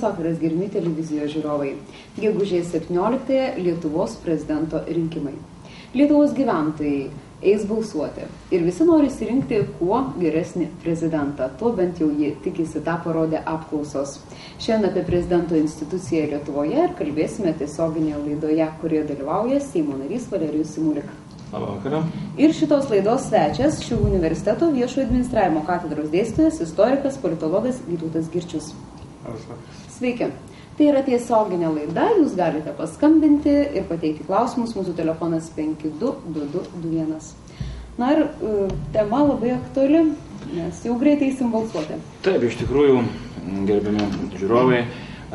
Labas vakaras, gerbiami televizijos žiūrovai. Gegužės 17 Lietuvos prezidento rinkimai. Lietuvos gyventojai eis balsuoti ir visi nori išsirinkti kuo geresnį prezidentą. Tuo bent jau jie tikisi, tą parodė apklausos. Šiandien apie prezidento instituciją Lietuvoje ir kalbėsime tiesioginėje laidoje, kurioje dalyvauja Seimo narys Valerijus Simulik. Labą vakarą. Ir šitos laidos svečias Šiaulių universiteto viešojo administravimo katedros dėstytojas, istorikas, politologas Vytautas Girčius. Sveiki. Tai yra tiesioginė laida, jūs galite paskambinti ir pateikti klausimus, mūsų telefonas 522221. Na ir tema labai aktuali, nes jau greitai eisim balsuoti. Taip, iš tikrųjų, gerbiami žiūrovai,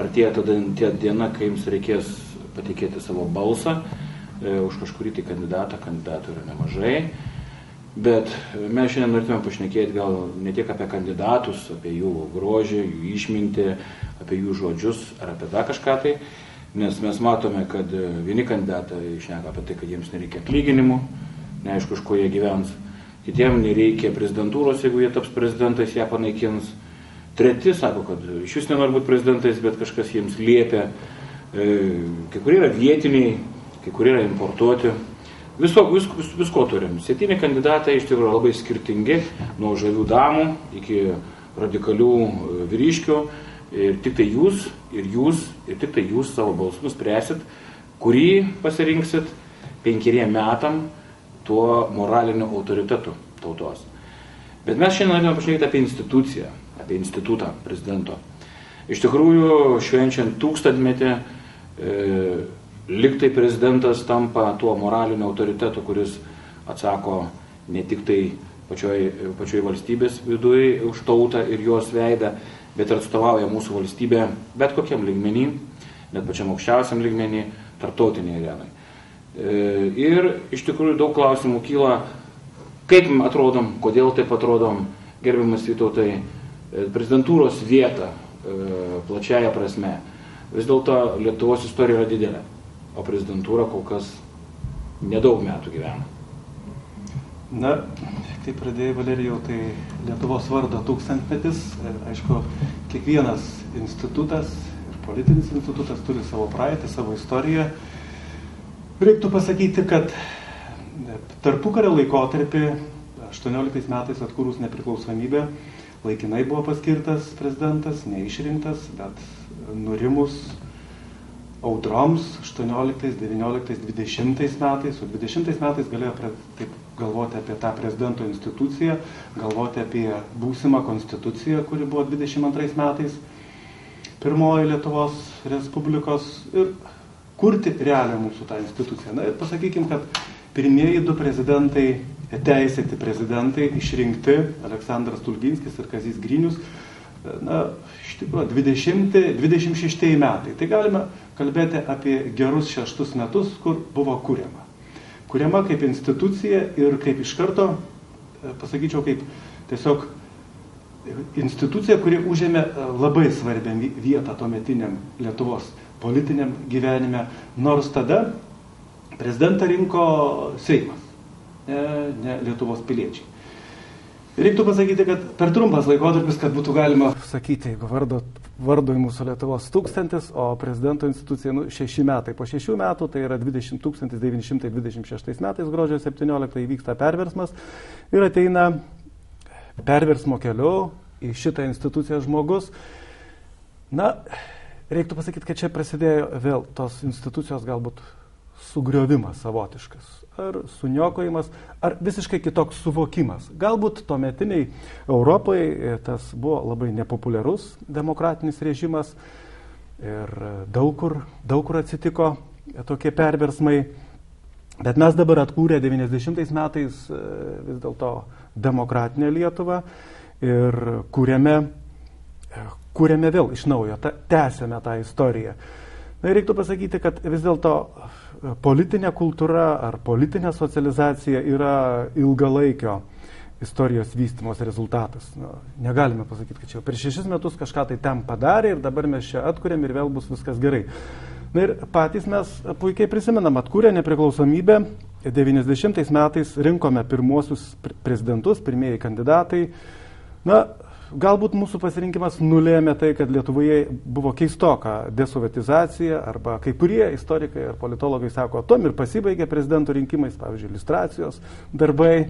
artėja tada diena, kai jums reikės patikėti savo balsą už kažkurį tai kandidatų yra nemažai, bet mes šiandien norėtume pašnekėti gal ne tiek apie kandidatus, apie jų grožį, jų išmintį, apie jų žodžius ar apie dar kažką tai, nes mes matome, kad vieni kandidatai šneka apie tai, kad jiems nereikia atlyginimų, neaišku, iš ko jie gyvens, kitiems nereikia prezidentūros, jeigu jie taps prezidentais, ją panaikins, treti sako, kad iš vis nenori būti prezidentais, bet kažkas jiems liepia, kai kurie yra vietiniai, kai kurie yra importuoti. Visko turim. 7 kandidatai iš tikrųjų labai skirtingi, nuo žavių damų iki radikalių vyriškių. Ir tik tai jūs savo balsu nuspręsit, kurį pasirinksit 5 metam tuo moraliniu autoritetu tautos. Bet mes šiandien norime pašnekėti apie instituciją, apie institutą prezidento. Iš tikrųjų, švenčiant 1000-metį, liktai prezidentas tampa tuo moraliniu autoritetu, kuris atsako ne tik tai pačioj valstybės viduje už tautą ir jos veidą, bet ir atstovauja mūsų valstybę bet kokiam lygmenį, net pačiam aukščiausiam lygmenį, tarptautinėje arenai. Ir iš tikrųjų daug klausimų kyla, kaip atrodom, kodėl taip atrodom, gerbiamas Vytautai, prezidentūros vietą plačiaja prasme. Vis dėlto Lietuvos istorija yra didelė, o prezidentūra kol kas nedaug metų gyvena. Na, kaip pradėjai, Valerijau, tai Lietuvos vardo 1000-metis. Aišku, kiekvienas institutas ir politinis institutas turi savo praeitį, savo istoriją. Reiktų pasakyti, kad tarpukario laikotarpį 18 metais atkūrus nepriklausomybę laikinai buvo paskirtas prezidentas, neišrinktas, bet nurimus audroms 18, 19, 20 metais, o 20 metais galėjo taip galvoti apie tą prezidento instituciją, galvoti apie būsimą konstituciją, kuri buvo 22 metais, pirmoji Lietuvos Respublikos, ir kurti realią mūsų tą instituciją. Na ir pasakykim, kad pirmieji 2 prezidentai, teisėti prezidentai, išrinkti, Aleksandras Stulginskis ir Kazys Grinius, na, iš tikrųjų, 26 metai. Tai galime kalbėti apie gerus 6 metus, kur buvo kuriama. Kuriama kaip institucija ir kaip iš karto, pasakyčiau, kaip tiesiog institucija, kuri užėmė labai svarbią vietą tuometiniam Lietuvos politiniam gyvenime, nors tada prezidentą rinko Seimas, ne Lietuvos piliečiai. Reiktų pasakyti, kad per trumpas laikotarpis, kad būtų galima sakyti, jeigu vardo į mūsų Lietuvos 1000, o prezidento institucija 6 metai. Po 6 metų, tai yra 1926 metais, gruodžio 17, įvyksta perversmas ir ateina perversmo keliu į šitą instituciją žmogus. Na, reiktų pasakyti, kad čia prasidėjo vėl tos institucijos galbūt sugriovimas savotiškas. Ar suniokojimas, ar visiškai kitoks suvokimas. Galbūt tuometiniai Europoje tas buvo labai nepopuliarus demokratinis režimas ir daug kur atsitiko tokie perversmai. Bet mes dabar atkūrę 90 metais vis dėlto demokratinę Lietuvą ir kūrėme vėl iš naujo, tęsėme tą istoriją. Na ir reiktų pasakyti, kad vis dėlto politinė kultūra ar politinė socializacija yra ilgalaikio istorijos vystymos rezultatas. Negalime pasakyti, kad čia per 6 metus kažką tai ten padarė ir dabar mes čia atkūrėm ir vėl bus viskas gerai. Na ir patys mes puikiai prisimenam, atkūrė nepriklausomybę, 90 metais rinkome pirmuosius prezidentus, pirmieji kandidatai. Na, galbūt mūsų pasirinkimas nulėmė tai, kad Lietuvoje buvo keistoka desovietizacija, arba kai kurie istorikai ar politologai sako, tom ir pasibaigė prezidento rinkimais, pavyzdžiui, iliustracijos darbai.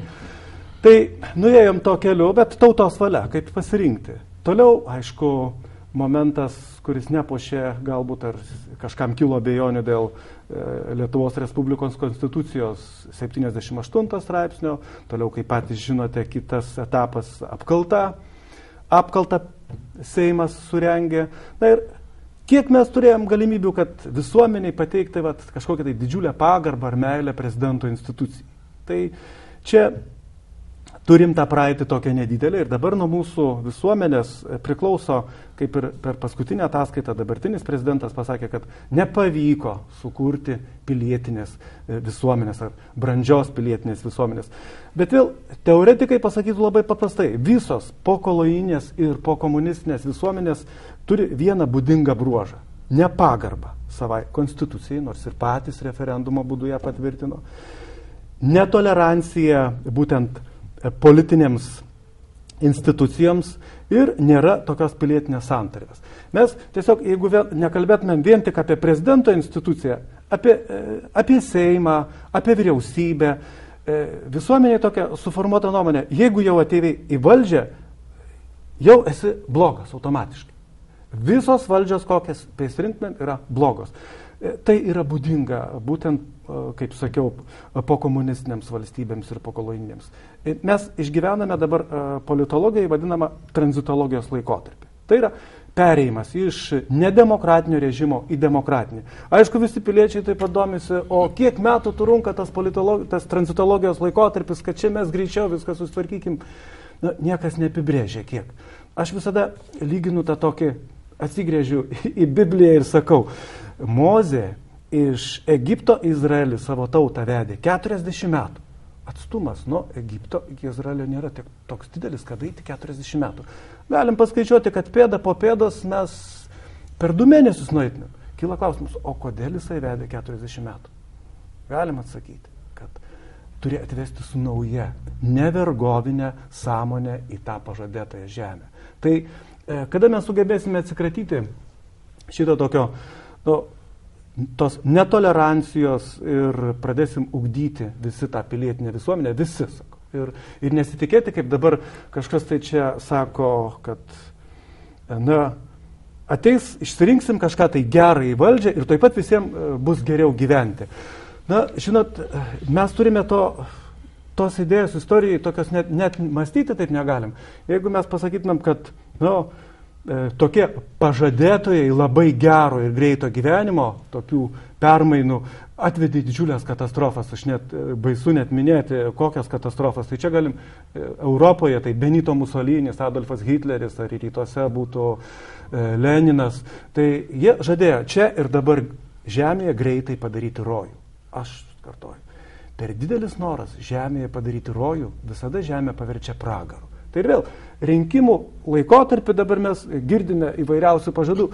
Tai nuėjom to keliu, bet tautos valia, kaip pasirinkti. Toliau, aišku, momentas, kuris nepuošė, galbūt ar kažkam kilo abejonių dėl Lietuvos Respublikos konstitucijos 78 straipsnio, toliau, kaip patys žinote, kitas etapas apkalta Seimas surengė. Na ir kiek mes turėjom galimybių, kad visuomeniai pateikti kažkokią tai didžiulę pagarbą ar meilę prezidento institucijai. Tai čia turim tą praeitį tokią nedidelę ir dabar nuo mūsų visuomenės priklauso, kaip ir per paskutinę ataskaitą dabartinis prezidentas pasakė, kad nepavyko sukurti pilietinės visuomenės ar brandžios pilietinės visuomenės. Bet vėl teoretikai pasakytų labai paprastai, visos pokolonijinės ir pokomunistinės visuomenės turi vieną būdingą bruožą – nepagarbą savai konstitucijai, nors ir patys referendumo būdu ją patvirtino, netolerancija būtent politinėms institucijoms ir nėra tokios pilietinės santarvės. Mes tiesiog, jeigu nekalbėtumėm vien tik apie prezidento instituciją, apie Seimą, apie vyriausybę, visuomenė tokia suformuota nuomonė, jeigu jau atėjai į valdžią, jau esi blogas automatiškai. Visos valdžios, kokias pasirinktumėm, yra blogos. Tai yra būdinga būtent, kaip sakiau, pokomunistinėms valstybėms ir pokolonijinėms. Mes išgyvename dabar politologijai vadinamą tranzitologijos laikotarpį. Tai yra perėjimas iš nedemokratinio režimo į demokratinį. Aišku, visi piliečiai taip pat domisi, o kiek metų trunka tas tranzitologijos laikotarpis, kad čia mes greičiau viską susitvarkykim. Niekas neapibrėžia kiek. Aš visada lyginu tą tokį, atsigrėžiu į Bibliją ir sakau, Mozė iš Egipto į Izraelį savo tautą vedė 40 metų. Atstumas nuo Egipto iki Izraelio nėra toks didelis, kad eiti 40 metų. Galim paskaičiuoti, kad pėda po pėdos mes per 2 mėnesius nueitumėm. Kyla klausimas, o kodėl jisai vedė 40 metų? Galim atsakyti, kad turi atvesti su nauja, nevergovinė sąmonė į tą pažadėtąją žemę. Tai kada mes sugebėsime atsikratyti šito tokio tos netolerancijos ir pradėsim ugdyti visi tą pilietinę visuomenę, visi, sako. Ir nesitikėti, kaip dabar kažkas tai čia sako, kad ateis, išsirinksim kažką tai gerą į valdžią ir taip pat visiems bus geriau gyventi. Žinot, mes turime tos idėjos istorijai tokios net mąstyti taip negalim. Jeigu mes pasakytumėm, kad tokie pažadėtojai labai gero ir greito gyvenimo, tokių permainų, atvedė didžiulės katastrofas, aš net baisu net minėti, kokias katastrofas. Tai čia galim Europoje, tai Benito Musolinis, Adolfas Hitleris, ar rytuose būtų Leninas. Tai jie žadėjo čia ir dabar žemėje greitai padaryti rojų. Aš kartoju, per didelis noras žemėje padaryti rojų, visada žemė paverčia pragaru. Tai ir vėl, rinkimų laikotarpį dabar mes girdime įvairiausių pažadų.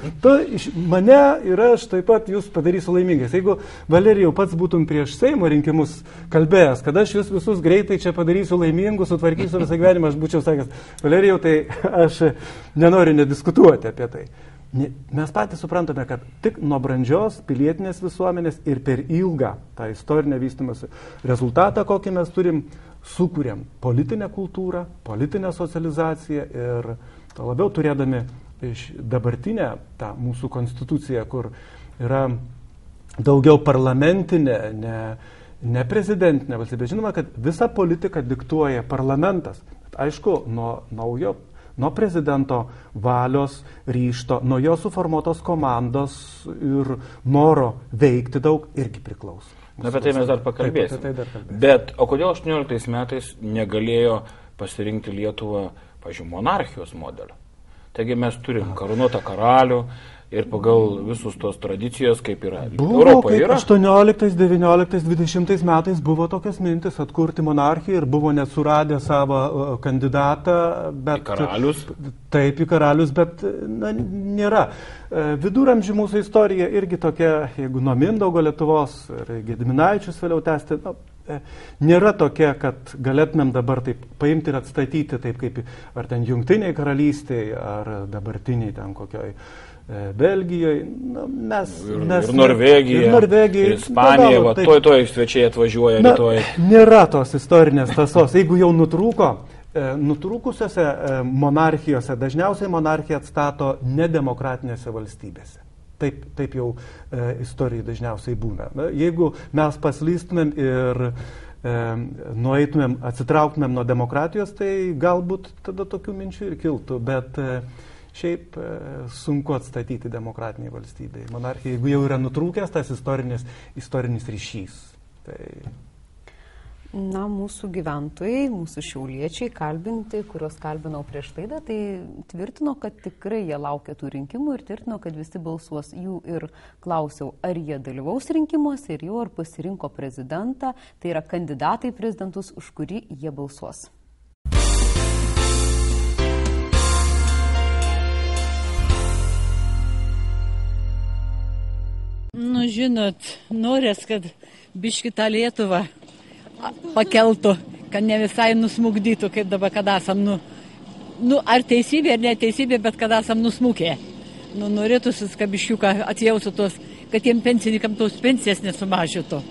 Iš mane ir aš taip pat jūs padarysiu laimingais. Jeigu, Valerijau, pats būtum prieš Seimo rinkimus kalbėjęs, kad aš jūs visus greitai čia padarysiu laimingus, sutvarkysiu visą gyvenimą, aš būčiau sakęs, Valerijau, tai aš nenoriu nediskutuoti apie tai. Mes patys suprantame, kad tik nuo brandžios pilietinės visuomenės ir per ilgą tą istorinę vystymąsi rezultatą, kokį mes turim, sukūrėm politinę kultūrą, politinę socializaciją ir to labiau turėdami dabartinę tą mūsų konstituciją, kur yra daugiau parlamentinė, ne prezidentinė valstybė. Žinoma, kad visą politiką diktuoja parlamentas. Aišku, nuo prezidento valios, ryžto, nuo jo suformuotos komandos ir noro veikti daug irgi priklauso. Apie tai mes dar pakalbėsim. Bet, o kodėl 18 metais negalėjo pasirinkti Lietuvą, pavyzdžiui, monarchijos modelio? Taigi mes turim karūnuotą karalių ir pagal visus tos tradicijos, kaip yra Europoje yra. 18, 19, 20 metais buvo tokias mintis atkurti monarchiją ir buvo net suradę savo kandidatą. Bet, į karalius? Taip, į karalius, bet nėra. Viduramžių mūsų istorija irgi tokia, jeigu nuo Mindaugo Lietuvos ir Gediminaičius vėliau tęsti, nėra tokia, kad galėtumėm dabar taip paimti ir atstatyti, taip kaip ar ten Jungtiniai karalystėje, ar dabartiniai ten kokioj Belgijoje, mes... Ir Norvegija, ir Ispanija, toj svečiai atvažiuoja rytoj. Nėra tos istorinės tąsos. Jeigu jau nutrūkusiose monarchijose, dažniausiai monarchija atstato nedemokratinėse valstybėse. Taip jau istorijai dažniausiai būna. Jeigu mes paslystumėm ir nueitumėm, atsitrauktumėm nuo demokratijos, tai galbūt tada tokių minčių ir kiltų, bet šiaip sunku atstatyti demokratiniai valstybei. Monarchija, jeigu jau yra nutrūkęs tas istorinis ryšys. Tai... Na, mūsų gyventojai, mūsų šiauliečiai kalbinti, kuriuos kalbinau prieš laidą, tai tvirtino, kad tikrai jie laukia tų rinkimų ir tvirtino, kad visi balsuos. Jų ir klausiau, ar jie dalyvaus rinkimuose ir jau ar pasirinko prezidentą, tai yra kandidatai prezidentus, už kurį jie balsuos. Nu, žinot, norės, kad biški tą Lietuvą pakeltų, kad ne visai nusmukdytų, kaip dabar, kad esam, ar teisybė, ar neteisybė, bet kad esam nusmukę. Norėtųsi, kad biškiuką atjautų tos, kad tiem pensininkam tos pensijas nesumažytų.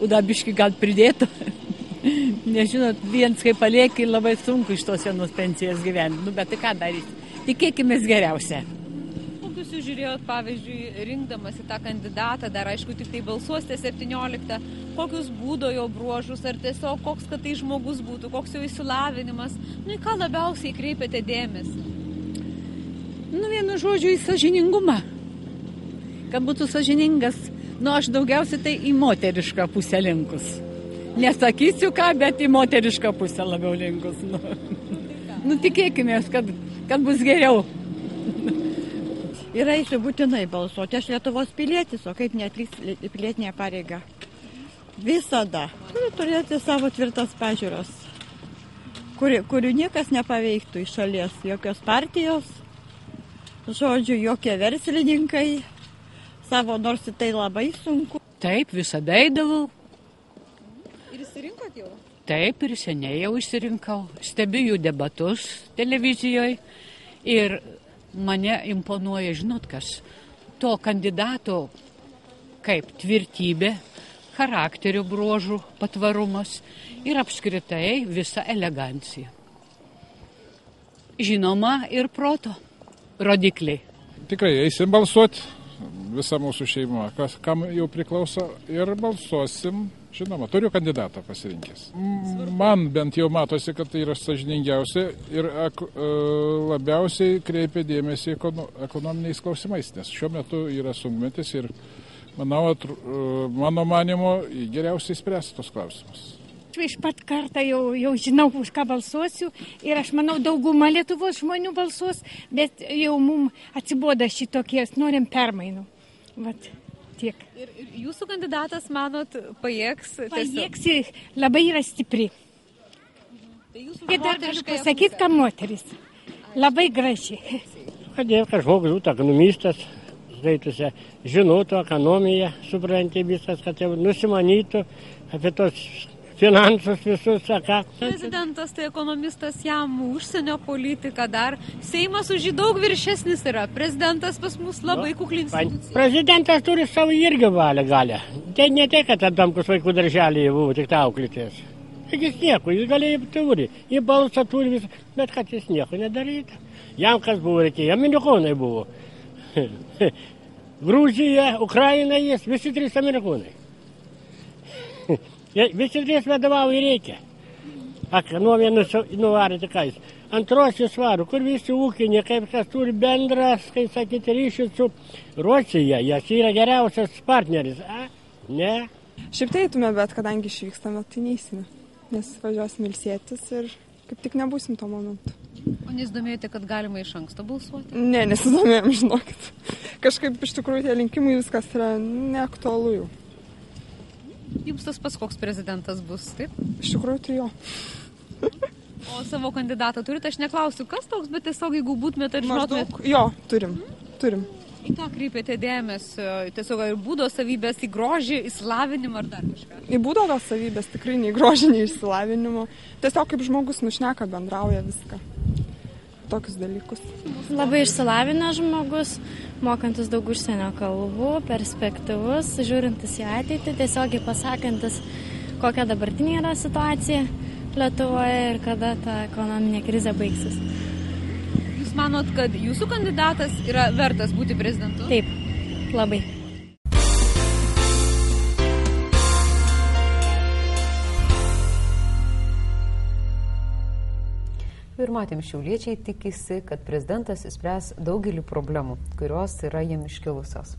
O dar biški gal pridėtų. Nežinot, viens kaip palieki, labai sunku iš tos senos pensijas gyventi. Bet tai ką daryti? Tikėkimės geriausia. Jūs žiūrėjot, pavyzdžiui, rinkdamas į tą kandidatą, dar aišku, tik tai balsuosite 17, kokius būdo jo bruožus, ar tiesiog koks, kad tai žmogus būtų, koks jo išsilavinimas, į ką labiausiai kreipiate dėmesį? Vienu žodžiu, į sąžiningumą. Kad būtų sąžiningas, aš daugiausiai tai į moterišką pusę linkus. Nesakysiu ką, bet į moterišką pusę labiau linkus. Tikėkimės, kad bus geriau. Ir eisiu būtinai balsuoti. Aš Lietuvos pilietis, o kaip neatliks pilietinė pareiga. Visada turi turėti savo tvirtas pažiūros, kurių niekas nepaveiktų iš šalies. Jokios partijos, žodžiu, jokie verslininkai, savo nors tai labai sunku. Taip, visada eidavau. Ir išsirinkot jau? Taip, ir seniai jau išsirinkau. Stebiu jų debatus televizijoje ir mane imponuoja, žinot kas, to kandidato kaip tvirtybė, charakterio bruožų patvarumas ir apskritai visa elegancija. Žinoma, ir proto rodikliai. Tikrai eisim balsuoti, visa mūsų šeima, kam jau priklauso, ir balsuosim. Žinoma, turiu kandidatą pasirinkęs. Man bent jau matosi, kad tai yra sąžiningiausia ir labiausiai kreipia dėmesį ekonominiais klausimais, nes šiuo metu yra sunkmetis ir manau, mano manimo, geriausiai spręsti tos klausimus. Iš pat kartą jau žinau, už ką balsuosiu ir aš manau, dauguma Lietuvos žmonių balsuos, bet jau mums atsiboda šitokies, norim permainų. Vat. Tiek. Ir jūsų kandidatas, manot, pajėgs? Pajėgs, labai yra stipri. Tai jūsų ir dar galiu pasakyti, ką moteris. Labai graži. Kad žmogus būtų ekonomistas, skaitusi, žinotų ekonomiją, supranti viskas, kad jau nusimanytų apie tos finansus visus, ką. Prezidentas tai ekonomistas, jam užsienio politika dar. Seimas už jį daug viršesnis yra. Prezidentas pas mus labai kukli institucija. Prezidentas turi savo irgi galę. Tai ne tai, kad Adamkus vaikų darželėje buvo tik auklėtės. Jis nieko, jis galėjo turi. Jis balsą turi visą, bet kad jis nieko nedarytų. Jam kas buvo reikėjo, amerikonai buvo. Gruzija, Ukraina, jis, visi trys amerikonai. Visi trys vadovauja reikia. Nuo vienus nuvarė tik ais. Antrosios svarų, kur visi ūkiniai, kaip kas turi bendras, kaip sakyti, ryšius su Rusija. Jas yra geriausias partneris. Ne? Šiaip tai eitume, bet kadangi išvykstame, tai neįsime. Nes važiuosime ilsėtis ir kaip tik nebūsim to momentu. O nesidomėjote, kad galima iš anksto balsuoti? Ne, nesidomėjom, žinokit. Kažkaip iš tikrųjų tie rinkimai viskas yra neaktualu jau. Jums tas pats koks prezidentas bus, taip? Iš tikrųjų tai jo. O savo kandidatą turite? Aš neklausiu, kas toks, bet tiesiog jeigu būtumėte ar žinotumėte? Jo, turim. Į ką kreipiate dėmesio? Tiesiog ir būdo savybės, į grožį, įsilavinimą ar dar kažką? Į būdo tos savybės tikrai nei grožį, nei išsilavinimo. Tiesiog kaip žmogus nušneka, bendrauja viską. Tokius dalykus. Labai išsilavinęs žmogus, mokantis daug užsienio kalbų, perspektyvus, žiūrintis į ateitį, tiesiogiai pasakantis, kokia dabartinė yra situacija Lietuvoje ir kada ta ekonominė krizė baigsis. Jūs manot, kad jūsų kandidatas yra vertas būti prezidentu? Taip, labai. Ir matėm, šiauliečiai tikisi, kad prezidentas išspręs daugelį problemų, kurios yra jiem iškilusios.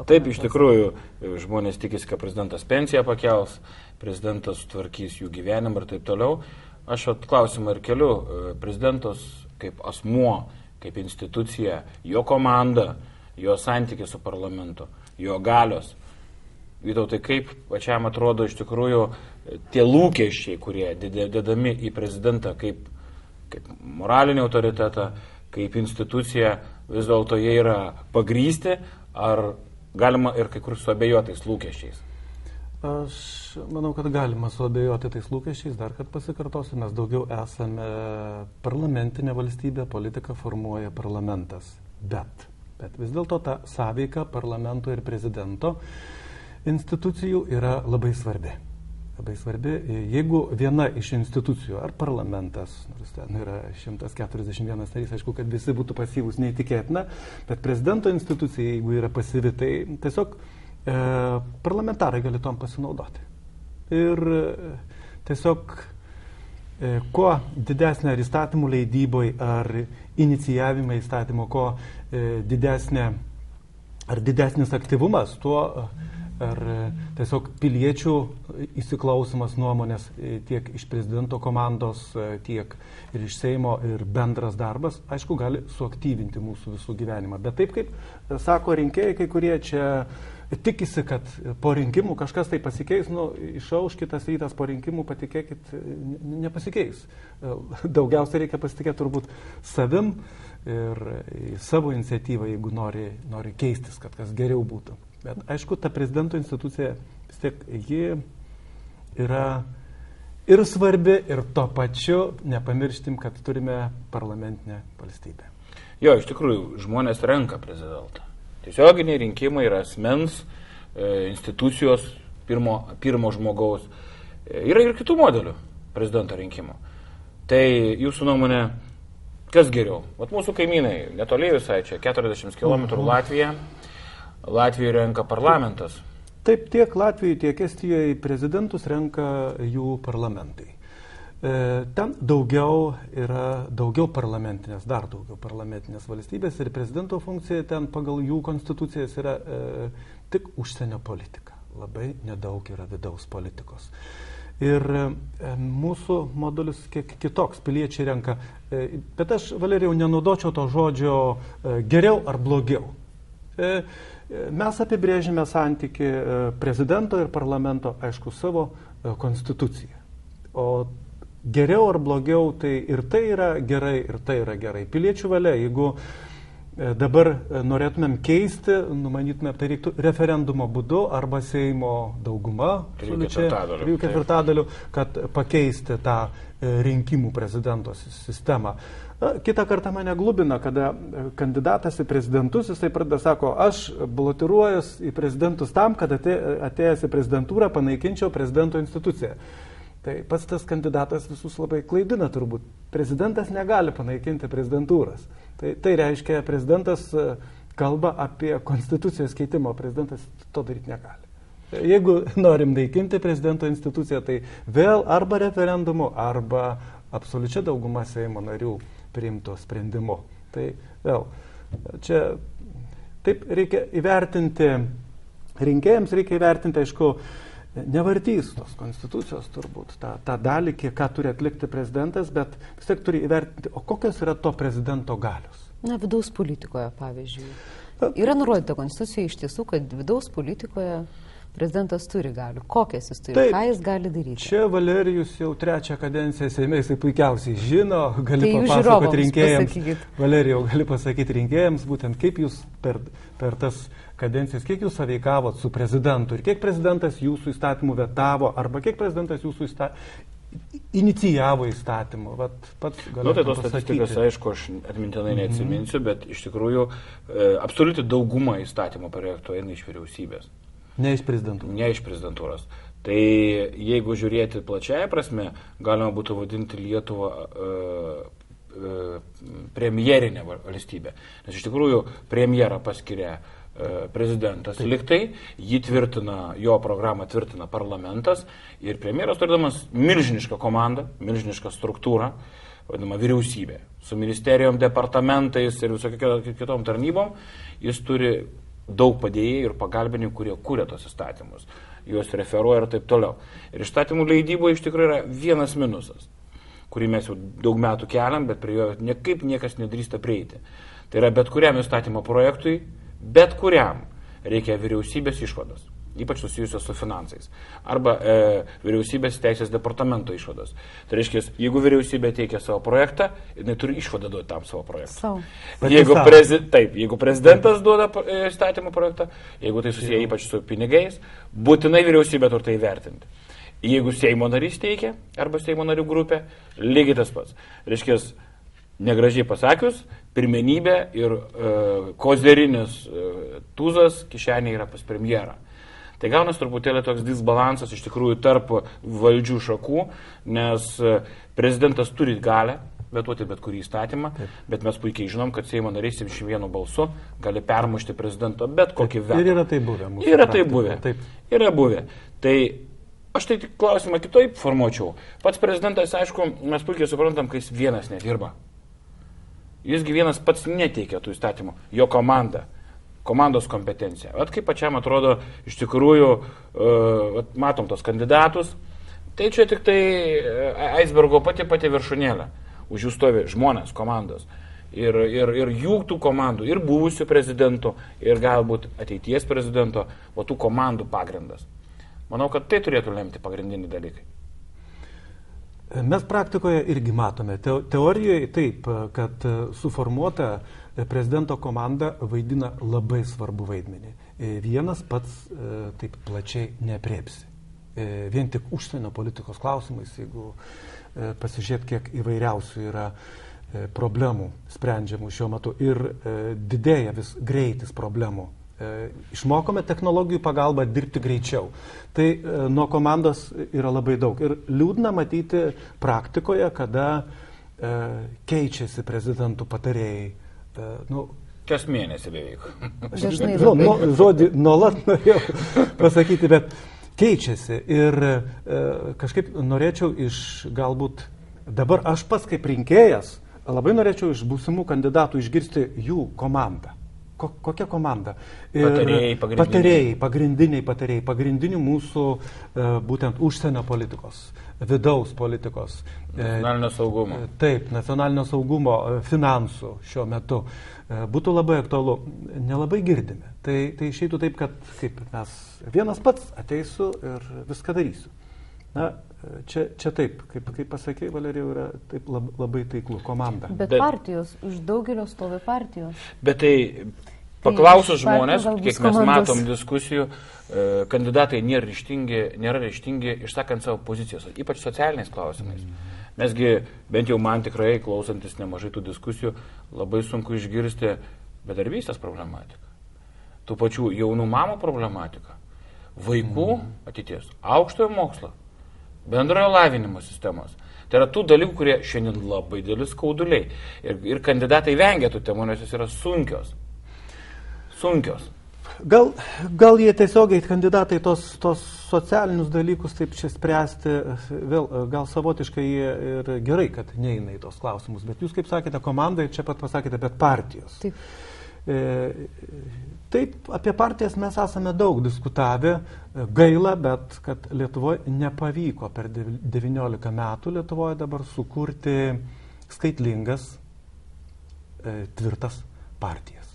Taip, iš tikrųjų, žmonės tikisi, kad prezidentas pensiją pakels, prezidentas sutvarkys jų gyvenimą ir taip toliau. Aš klausimą ir keliu, prezidentas kaip asmuo, kaip institucija, jo komanda, jo santykis su parlamentu, jo galios. Vytautai, kaip pačiam atrodo iš tikrųjų tie lūkesčiai, kurie dedami į prezidentą kaip moralinį autoritetą, kaip instituciją, vis dėlto jie yra pagrįsti, ar galima ir kai kur suabejoti tais lūkesčiais? Aš manau, kad galima suabejoti tais lūkesčiais, dar kad pasikartosiu, mes daugiau esame parlamentinė valstybė, politiką formuoja parlamentas. Bet vis dėlto ta sąveika parlamento ir prezidento institucijų yra labai svarbi. Labai svarbi, jeigu viena iš institucijų, ar parlamentas, nors ten yra 141 narys, aišku, kad visi būtų pasyvūs, neįtikėtina, bet prezidento institucija, jeigu yra pasyvi, tai tiesiog parlamentarai gali tom pasinaudoti. Ir tiesiog kuo didesnė ar įstatymų leidyboj, ar inicijavimai įstatymo, kuo didesnis aktyvumas, tuo ar tiesiog piliečių įsiklausimas nuomonės tiek iš prezidento komandos, tiek ir iš Seimo ir bendras darbas, aišku, gali suaktyvinti mūsų visų gyvenimą. Bet taip kaip sako rinkėjai, kai kurie čia tikisi, kad po rinkimų kažkas tai pasikeis, išauš kitas rytas po rinkimų, patikėkit, nepasikeis. Daugiausiai reikia pasitikėti turbūt savim ir savo iniciatyvą, jeigu nori keistis, kad kas geriau būtų. Bet aišku, ta prezidento institucija vis tiek ji yra ir svarbi, ir to pačiu nepamirštim, kad turime parlamentinę valstybę. Jo, iš tikrųjų, žmonės renka prezidentą. Tiesioginiai rinkimai yra asmens, institucijos, pirmo žmogaus. Yra ir kitų modelių prezidento rinkimų. Tai jūsų nuomonė, kas geriau? Vat mūsų kaimynai, netoliai visai čia, 40 km Latvija. Latvijoje renka parlamentas. Taip, tiek Latvijoje, tiek Estijoje prezidentus renka jų parlamentai. Ten yra daugiau parlamentinės valstybės ir prezidento funkcija ten pagal jų konstitucijas yra tik užsienio politika. Labai nedaug yra vidaus politikos. Ir mūsų modulis kiek kitoks, piliečiai renka. Bet aš, Valerijau, nenaudočiau to žodžio geriau ar blogiau. Mes apibrėžime santyki prezidento ir parlamento, aišku, savo konstituciją. O geriau ar blogiau, tai yra gerai, ir tai yra gerai. Piliečių valia, jeigu dabar norėtumėm keisti, numanytumėm, tai reiktų referendumo būdu arba Seimo dauguma, 3/4, kad pakeisti tą rinkimų prezidento sistemą. Kitą kartą mane glubina, kada kandidatas į prezidentus, jisai pradeda sako, aš balotiruojuos į prezidentus tam, kad atėjęs į prezidentūrą panaikinčiau prezidento instituciją. Tai pats tas kandidatas visus labai klaidina turbūt. Prezidentas negali panaikinti prezidentūras. Tai reiškia, prezidentas kalba apie konstitucijos keitimą, prezidentas to daryti negali. Jeigu norim naikinti prezidento instituciją, tai vėl arba referendumu, arba absoliučia dauguma Seimo narių priimto sprendimu. Tai vėl, čia taip reikia įvertinti, rinkėjams reikia įvertinti, aišku, nevartys tos konstitucijos turbūt, tą dalį, ką turi atlikti prezidentas, bet vis tiek turi įvertinti, o kokios yra to prezidento galios. Vidaus politikoje, pavyzdžiui. Yra nurodyta konstitucijoje iš tiesų, kad vidaus politikoje Prezidentas turi galių. Kokias jis turi? Ką jis gali daryti? Čia Valerijus jau 3 kadenciją Seime, jisai puikiausiai žino, gali papasakoti rinkėjams. Valerijau, gali pasakyti rinkėjams, būtent kaip jūs per tas kadencijas, kiek jūs sąveikavot su prezidentu ir kiek prezidentas jūsų įstatymų vetavo, arba kiek prezidentas jūsų inicijavo įstatymų. Pats galiu tai tos statistikas, aišku, aš atmintinai neatsiminsiu, bet iš tikrųjų absoliuti dauguma įstatymų projektų eina iš vyriausybės. Ne iš prezidentūros. Ne iš prezidentūros. Tai jeigu žiūrėti plačiaja prasme, galima būtų vadinti Lietuvą premjerinę valstybę. Nes iš tikrųjų premjerą paskiria prezidentas liktai, jo programą tvirtina parlamentas ir premjeras turėdamas milžinišką komandą, milžinišką struktūrą, vadinama vyriausybė, su ministerijom, departamentais ir visokiom kitom tarnybom, jis turi daug padėjėjų ir pagalbininkų, kurie kūrė tos įstatymus, juos referuoja ir taip toliau. Ir įstatymų leidyboje iš tikrųjų yra vienas minusas, kurį mes jau daug metų keliam, bet prie jo niekaip niekas nedrįsta prieiti. Tai yra bet kuriam įstatymo projektui, bet kuriam reikia vyriausybės išvados, ypač susijusios su finansais, arba vyriausybės teisės departamento išvados. Tai reiškia, jeigu vyriausybė teikia savo projektą, jinai turi išvadą duoti tam savo projektą. Jeigu prezidentas duoda įstatymų projektą, jeigu tai susiję ypač su pinigais, būtinai vyriausybė turi tai įvertinti. Jeigu Seimo narys teikia, arba Seimo narių grupė, lygiai tas pats. Reiškia, negražiai pasakius, pirmenybė ir kozerinis tūzas kišenė yra pas premjerą. Tai gaunas truputėlį toks disbalansas iš tikrųjų tarp valdžių šakų, nes prezidentas turi galę vetuoti bet kurį įstatymą, bet mes puikiai žinom, kad Seimo nariai 71 balsu gali permušti prezidento bet kokį vetą. Ir yra tai buvę. Yra buvę. Tai aš tai tik klausimą kitaip formuočiau. Pats prezidentas, aišku, mes puikiai suprantam, kai jis vienas nedirba. Jisgi vienas pats neteikia tų įstatymų, jo komanda, komandos kompetencija. Vat kaip pačiam atrodo, iš tikrųjų, matom tos kandidatus, tai čia tik tai aisbergo pati viršūnėlė. Už jų stovi žmonės, komandos. Ir jų tų komandų, ir buvusių prezidentų, ir galbūt ateities prezidento, o tų komandų pagrindas. Manau, kad tai turėtų lemti pagrindiniai dalykai. Mes praktikoje irgi matome. Teorijoje taip, kad suformuota prezidento komanda vaidina labai svarbu vaidmenį. Vienas pats taip plačiai neaprėpsi. Vien tik užsienio politikos klausimais, jeigu pasižiūrėt, kiek įvairiausių yra problemų sprendžiamų šiuo metu ir didėja vis greitis problemų. Išmokome technologijų pagalbą dirbti greičiau. Tai nuo komandos yra labai daug. Ir liūdna matyti praktikoje, kada keičiasi prezidentų patarėjai. Kas mėnesį beveik. Žodį nuolat norėjau pasakyti, bet keičiasi. Ir kažkaip norėčiau galbūt dabar aš pats kaip rinkėjas labai norėčiau iš būsimų kandidatų išgirsti jų komandą. Kokia komanda? Patarėjai, pagrindinių mūsų būtent užsienio politikos, vidaus politikos. Nacionalinio saugumo. Taip, nacionalinio saugumo, finansų šiuo metu. Būtų labai aktualu. Nelabai girdime. Tai išeitų taip, kad kaip mes vienas pats ateisiu ir viską darysiu. Na, čia taip, kaip pasakė Valerijau, yra taip labai taiklų komanda. Bet partijos, už daugelio stovi partijos. Bet tai paklausus žmonės, kiek mes matom diskusijų, kandidatai nėra ryžtingi išsakant savo pozicijos, ypač socialiniais klausimais. Mesgi, bent jau man tikrai, klausantis nemažai tų diskusijų, labai sunku išgirsti bedarbystės problematiką, tų pačių jaunų mamų problematiką, vaikų ateities, aukštojo mokslo, bendrojo lavinimo sistemos. Tai yra tų dalykų, kurie šiandien labai dėlis skauduliai. Ir kandidatai vengia tų temų, nes jos yra sunkios. Gal jie tiesiogiai kandidatai tos socialinius dalykus taip čia spręsti, vėl gal savotiškai jie ir gerai, kad neina į tos klausimus. Bet jūs, kaip sakėte, komandai, čia pat pasakėte, bet partijos. Taip, apie partijas mes esame daug diskutavę, gaila, bet kad Lietuvoje nepavyko per 19 metų Lietuvoje dabar sukurti skaitlingas, tvirtas partijas.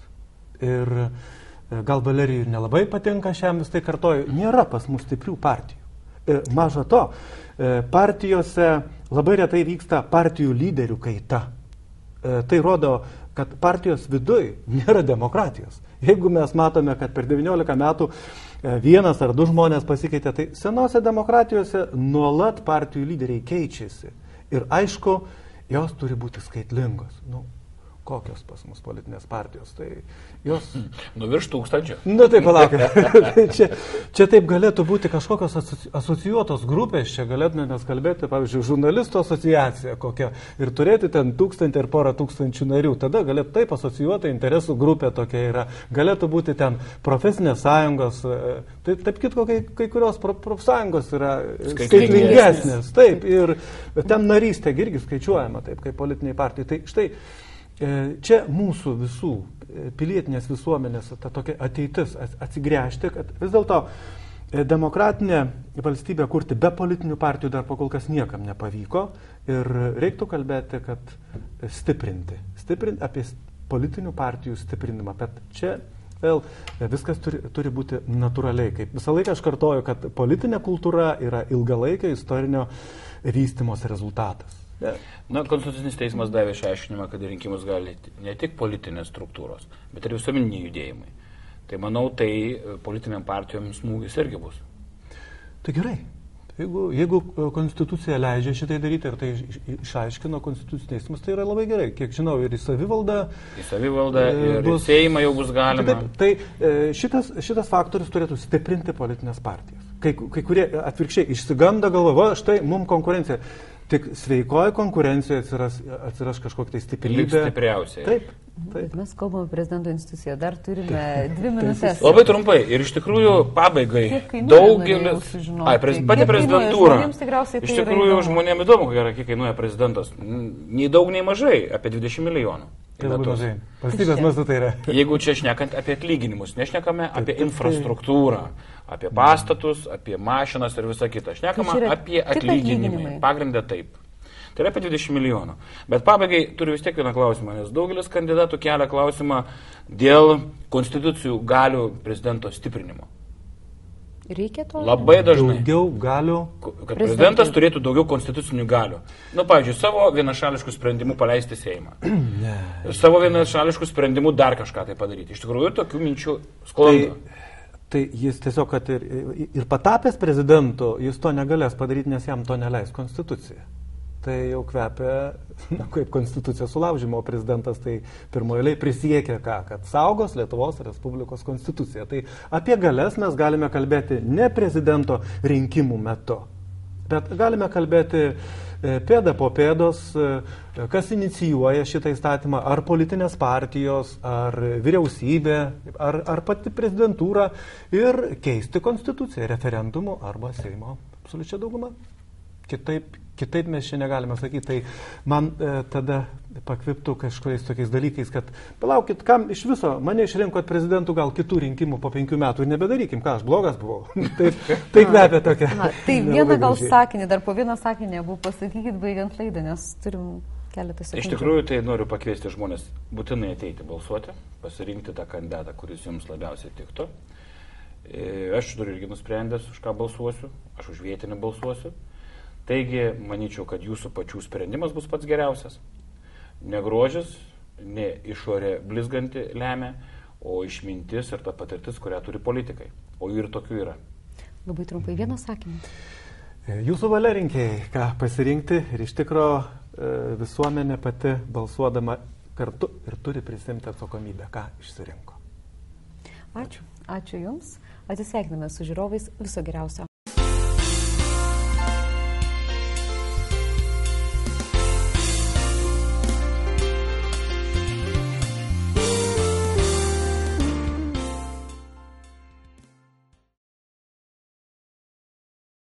Ir gal Valerijui nelabai patinka, šiam vis tai kartoju, nėra pas mus stiprių partijų. Maža to, partijose labai retai vyksta partijų lyderių kaita. Tai rodo, kad partijos viduj nėra demokratijos. Jeigu mes matome, kad per 19 metų vienas ar du žmonės pasikeitė, tai senose demokratijose nuolat partijų lyderiai keičiasi. Ir aišku, jos turi būti skaitlingos. Kokios pas mus politinės partijos, tai jos... Virš 1000. Tai palaukit. čia taip galėtų būti kažkokios asocijuotos grupės, čia galėtume mes kalbėti, pavyzdžiui, žurnalistų asociacija kokia ir turėti ten 1000 ir porą tūkstančių narių. Tada galėtų taip asocijuota interesų grupė tokia yra. Galėtų būti ten profesinės sąjungos, tai taip kitko, kai kurios profsąjungos yra skaitlingesnės. Taip, ir ten narystė irgi skaičiuojama taip, kaip politiniai partijai. Tai štai, čia mūsų visų pilietinės visuomenės ta tokia ateitis atsigręžti, kad vis dėlto demokratinę valstybę kurti be politinių partijų dar pakol kas niekam nepavyko ir reiktų kalbėti, kad stiprinti apie politinių partijų stiprinimą, bet čia vėl viskas turi būti natūraliai. Kaip visą laiką aš kartoju, kad politinė kultūra yra ilgalaikio istorinio vystymos rezultatas. Konstitucinis teismas davė išaiškinimą, kad rinkimus gali ne tik politinės struktūros, bet ir visuomeniniai judėjimai. Tai manau, tai politiniam partijoms smūgis irgi bus. Tai gerai. Jeigu konstitucija leidžia šitai daryti ir tai išaiškino konstitucinis teismas, tai yra labai gerai. Kiek žinau, ir į savivaldą. Ir į Seimą jau bus galima. Tai šitas faktorius turėtų stiprinti politinės partijas. Kai kurie atvirkščiai išsiganda galva, štai mums konkurencija. Tik sveikoje konkurencijoje atsiras kažkokia tai stiprybė. Liks stipriausiai. Taip. Mes kalbame prezidento instituciją, dar turime 2 minutės. Labai trumpai. Ir iš tikrųjų pabaigai daugelis... Pati prezidentūra. Iš tikrųjų žmonėms įdomu, kiek kainuoja prezidentas. Nei daug, nei mažai. Apie 20 milijonų. Tai labai mažai. Valstybės mastu tai yra. Jeigu čia šnekant apie atlyginimus, nešnekame apie infrastruktūrą, apie pastatus, apie mašinas ir visą kitą. Šnekame apie atlyginimai. Pagrindę taip. Tai yra apie 20 milijonų. Bet pabaigai turiu vis tiek vieną klausimą, nes daugelis kandidatų kelia klausimą dėl konstitucijų galių prezidento stiprinimo. Reikia to? Labai dažnai. Daugiau galių. Kad prezidentas turėtų daugiau konstitucinių galių. Pavyzdžiui, savo vienašališkų sprendimų paleisti Seimą. Savo vienašališkų sprendimų dar kažką tai padaryti. Iš tikrųjų, ir tokių minčių sklando. Tai jis tiesiog, kad ir patapęs prezidentu, jis to negalės padaryti, nes jam to neleis konstitucija. Tai jau kvepia, kaip konstitucijos sulaužymo, prezidentas tai pirmoje prisiekė kad saugos Lietuvos Respublikos konstituciją. Tai apie galias mes galime kalbėti ne prezidento rinkimų metu, bet galime kalbėti pėdą po pėdos, kas inicijuoja šitą įstatymą, ar politinės partijos, ar vyriausybė, ar pati prezidentūra ir keisti konstituciją referendumu arba Seimo absoliučia dauguma. Kitaip mes čia negalime sakyti, tai man tada pakviptų kažkokiais tokiais dalykais, kad palaukit, kam iš viso mane išrinkot prezidentų, gal kitų rinkimų po 5 metų ir nebedarykim, ką aš blogas buvau. Tai kvepia tokia. Tai vieną gal sakinį, dar po vieną sakinį, abu pasakykit baigiant laidą, nes turim keletą sekundžių. Iš tikrųjų, tai noriu pakviesti žmonės būtinai ateiti balsuoti, pasirinkti tą kandidatą, kuris jums labiausiai tiktų. Aš turiu irgi nusprendęs, už ką balsuosiu, aš už vietinį balsuosiu. Taigi, manyčiau, kad jūsų pačių sprendimas bus pats geriausias. Ne grožis, ne išorė blizganti lemia, o išmintis ir ta patirtis, kurią turi politikai. O jų ir tokių yra. Labai trumpai vieną sakinį. Jūsų valia rinkėjai, ką pasirinkti ir iš tikro visuomenė pati balsuodama kartu ir turi prisimti atsakomybę, ką išsirinko. Ačiū. Ačiū Jums. Atsisveikiname su žiūrovais. Viso geriausio.